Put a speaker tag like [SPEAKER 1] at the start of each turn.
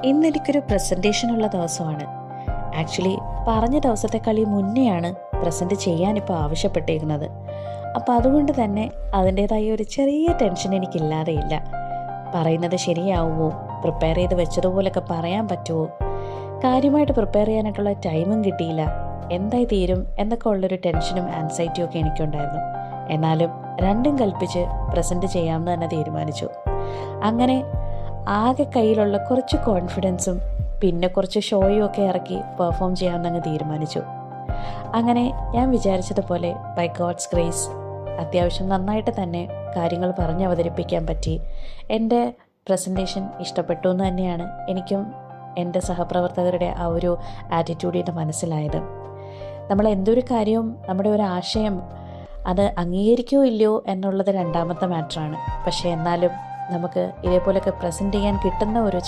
[SPEAKER 1] ഇന്നെനിക്കൊരു പ്രസൻറ്റേഷനുള്ള ദിവസമാണ്. ആക്ച്വലി പറഞ്ഞ ദിവസത്തെക്കാളി മുന്നെയാണ് പ്രസൻറ്റ് ചെയ്യാനിപ്പോൾ ആവശ്യപ്പെട്ടിരിക്കുന്നത്. അപ്പോൾ അതുകൊണ്ട് തന്നെ അതിൻ്റേതായ ഒരു ചെറിയ ടെൻഷൻ എനിക്കില്ലാതെയില്ല. പറയുന്നത് ശരിയാവുമോ, പ്രിപ്പയർ ചെയ്ത് വെച്ചതുപോലൊക്കെ പറയാൻ പറ്റുമോ, കാര്യമായിട്ട് പ്രിപ്പയർ ചെയ്യാനായിട്ടുള്ള ടൈമും കിട്ടിയില്ല, എന്തായി തീരും എന്നൊക്കെ ഉള്ളൊരു ടെൻഷനും ആൻസൈറ്റിയും ഒക്കെ എനിക്കുണ്ടായിരുന്നു. എന്നാലും രണ്ടും കൽപ്പിച്ച് പ്രസൻറ്റ് ചെയ്യാമെന്ന് തന്നെ തീരുമാനിച്ചു. അങ്ങനെ ആകെ കയ്യിലുള്ള കുറച്ച് കോൺഫിഡൻസും പിന്നെ കുറച്ച് ഷോയും ഒക്കെ ഇറക്കി പെർഫോം ചെയ്യാമെന്നങ്ങ് തീരുമാനിച്ചു. അങ്ങനെ ഞാൻ വിചാരിച്ചതുപോലെ ബൈ ഗോഡ്സ് ഗ്രേസ് അത്യാവശ്യം നന്നായിട്ട് തന്നെ കാര്യങ്ങൾ പറഞ്ഞ് അവതരിപ്പിക്കാൻ പറ്റി. എൻ്റെ പ്രസൻറ്റേഷൻ ഇഷ്ടപ്പെട്ടു എന്ന് തന്നെയാണ് എനിക്കും എൻ്റെ സഹപ്രവർത്തകരുടെ ആ ഒരു ആറ്റിറ്റ്യൂഡിൽ നിന്ന് മനസ്സിലായത്. നമ്മൾ എന്തൊരു കാര്യവും നമ്മുടെ ഒരു ആശയം അത് അംഗീകരിക്കുകയോ ഇല്ലയോ എന്നുള്ളത് രണ്ടാമത്തെ മാറ്ററാണ്. പക്ഷേ എന്നാലും നമുക്ക് ഇതേപോലെയൊക്കെ പ്രസൻറ്റ് ചെയ്യാൻ കിട്ടുന്ന ഒരു